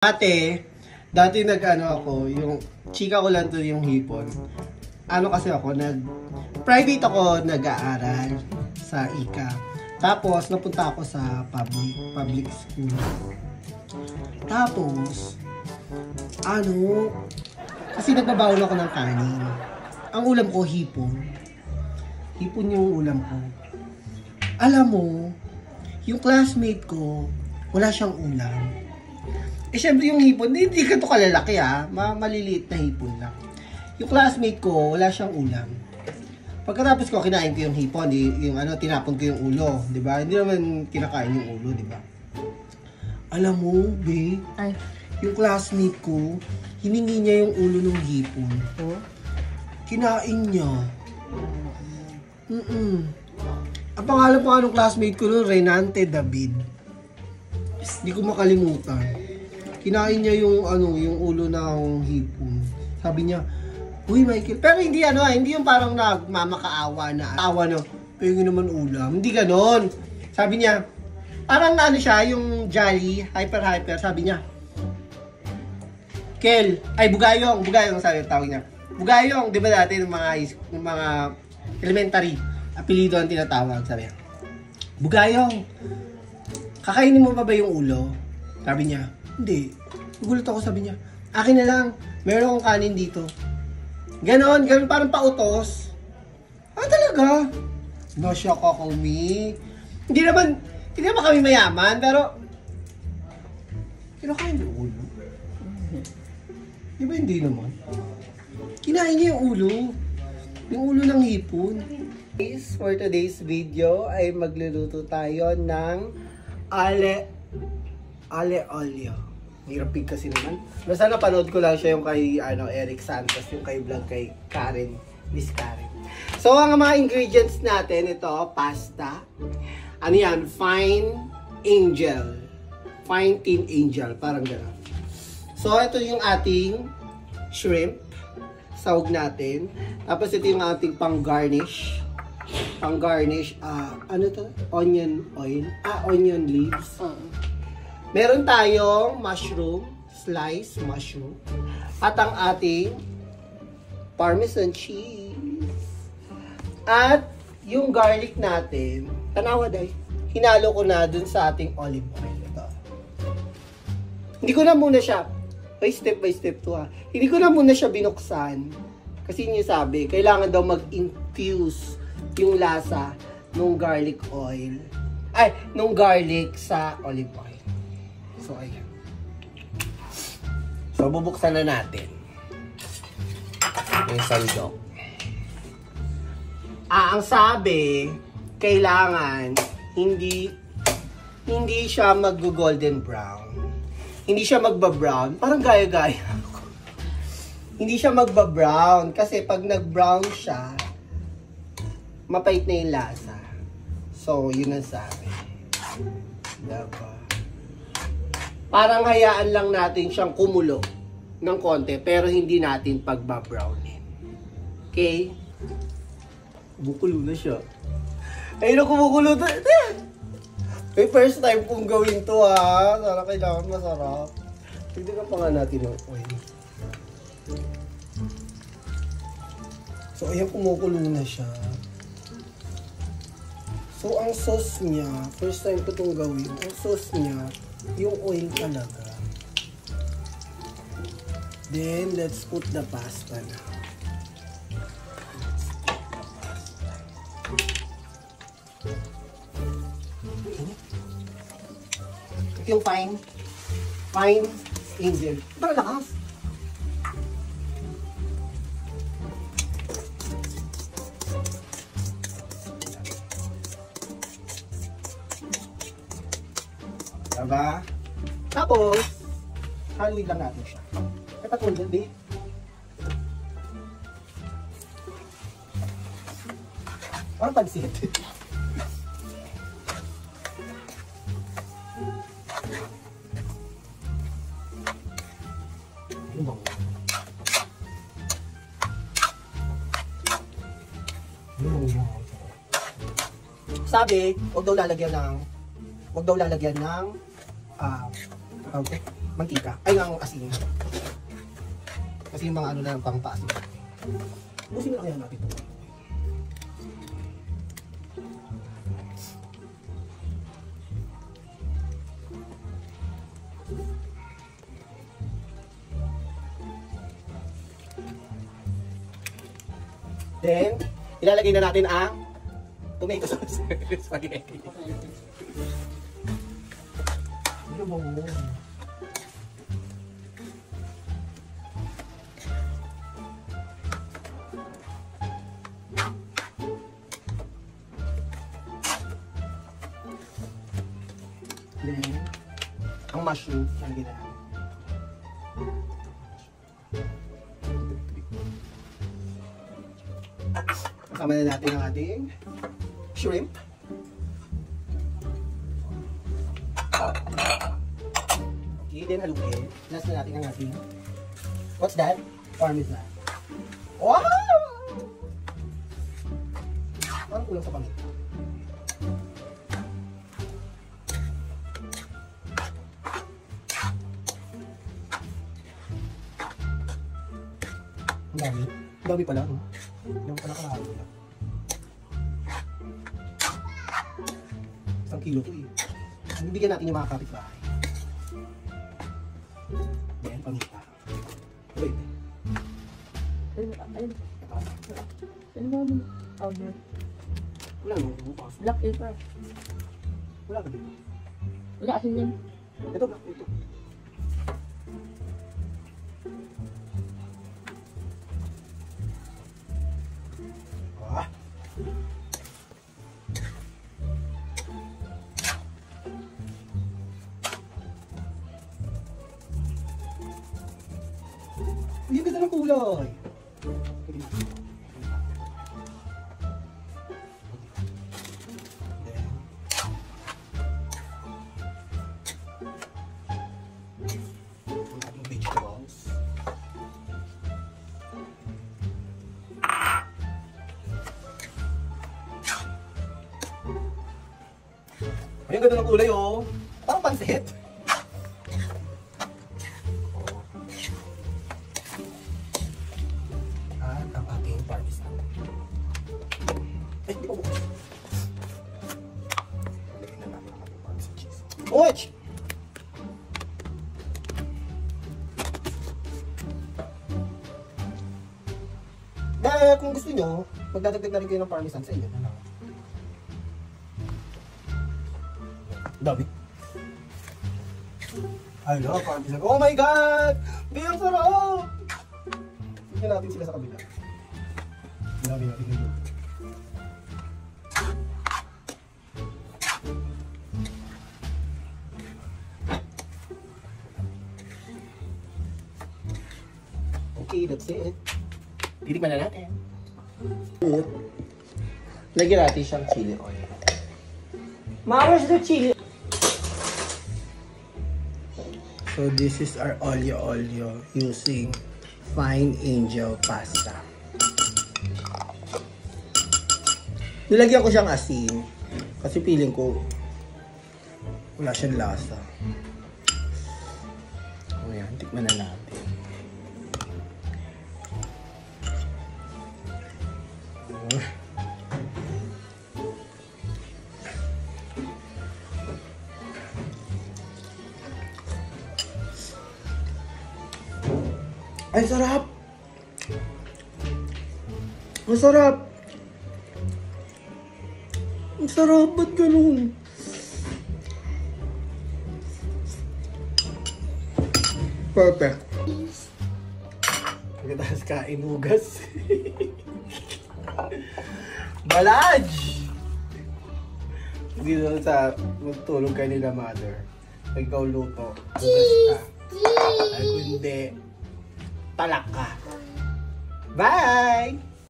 Dati nag-ano ako, yung chika ko lang to yung hipon. Ano kasi ako, private ako nag-aaral sa ICA. Tapos, napunta ako sa public school. Tapos, kasi nagbabawal ako ng kanin. Ang ulam ko, hipon. Hipon yung ulam ko. Alam mo, yung classmate ko, wala siyang ulam. Eh, syempre yung hipon, hindi ka to kalalaki maliliit na hipon lang. Yung classmate ko, wala siyang ulam. Pagkatapos ko, kinain ko yung hipon, tinapon ko yung ulo, di ba? Hindi naman kinakain yung ulo, di ba? Alam mo, babe, yung classmate ko, hiningi niya yung ulo ng hipon. Oh? Kinain niya. Ang pangalan pa ng classmate ko noon, Renante David. Hindi ko makalimutan. Kinain niya yung ulo ng hipon. Sabi niya, "Uy, Michael." Pero hindi hindi yung parang nagmamakaawa na tawa na, "Pwede naman ulam." Hindi ganon. Sabi niya, parang siya, yung jolly, hyper. Sabi niya, Bugayong sabi tawag niya. Bugayong, di ba dati ng mga elementary, apelido ang tinatawag, sabi niya. "Bugayong, kakainin mo pa ba yung ulo?" Sabi niya, "Hindi." Nagulat ako, sabi niya, "Akin na lang, meron akong kanin dito." Ganon, parang pautos. Talaga? Nashock ako, Mi. Hindi naman kami mayaman, pero kinakain yung ulo. Di ba hindi naman? Kinain niya yung ulo. Yung ulo ng hipon. For today's video ay magluluto tayo ng ale olio. Hirap kasi naman. Basta napanood ko lang siya yung kay Eric Santos, yung kay vlog kay Miss Karen. So, ang mga ingredients natin, ito, pasta. Fine Teen Angel. Parang gano'n. So, ito yung ating shrimp. Sahog natin. Tapos, ito yung ating pang-garnish. Onion oil. Onion leaves. Meron tayong sliced mushroom. At ang ating parmesan cheese. At yung garlic natin, hinalo ko na dun sa ating olive oil. Ito. Hindi ko na muna siya, step by step to Hindi ko na muna siya binuksan. Kasi yun yung sabi, kailangan daw mag-infuse yung lasa nung garlic sa olive oil. So, ayan. So, bubuksan na natin yung sandok. Ang sabi, kailangan hindi siya mag-golden brown. Hindi siya magba-brown. Parang gaya-gaya ako. Hindi siya magba-brown. Kasi pag nag-brown siya, mapait na yung lasa. So, yun ang sabi. Diba? Parang hayaan lang natin siyang kumulo ng konti, pero hindi natin pagbabrownin. Okay? Kumukulo na siya. Ayun na, kumukulo na. May first time kong gawin to Sana kailangan masarap. Tignan pa nga natin ng oil. So, ayan, kumukulo na siya. So, ang sauce niya, first time ko itong gawin, ang sauce niya, yung oil talaga. Then, let's put the pasta na. Yung fine angel. Pero lakas. Diba? Tapos, haluin lang natin siya. Katulad, babe. Parang pansit. Sabi, huwag daw lalagyan ng mantika. Ay, ang asin. Kasi yung mga ano na lang pang paasin. Busin na kaya natin ito. Then, ilalagay na natin ang tomato sauce. Spaghetti. Ano ba mo? Then, ang mushroom, nalagay na natin. Kasama na natin ang ating shrimp. Okay, then haluin. Last na natin ang ating, what's that? Parmesan. Wow! Parang kulang sa paminta. Ang dami. Ang dami pala. Ang dami pala kalahalo lang. 1 kilo to eh. Bibigyan natin yung mga kapitbahay. Then, paminta. Wait. Ayun. Ano ba mo? Powder. Wala mo. Bukas. Black pepper. Wala ka dito. Wala kasi yan. Ito, ito. Ah. Hindi ka ng kulay. Vegetables. Ayun, ganda ng kulay oh. Parang pansit. At ang ating parmesan. Ay, di pa bukas. Lagyan na namin ang ating parmesan cheese. Watch! Dahil kung gusto nyo, magdadagdag na rin kayo ng parmesan sa inyo. Dami. I love parmesan. Oh my God! Biyang sarap! Tignan natin sila sa kabila. Dami natin kayo. Okay, that's it. Titikman na natin. Lagyan natin siyang chili oil. Ma, where's the chili? So this is our olio using Fine Angel pasta. Nilagyan ko siyang asin kasi feeling ko wala siyang lasa. O yan, tikman na natin. Ay, sarap! Ang sarap! Ang sarap! Ba't ganun? Perfect! Pagkatapos kain hugas. Balaj! Dito sa magtulog kayo nila mother. Pag ikaw luto, hugas ka. Ay, kung hindi, talak ka. Bye!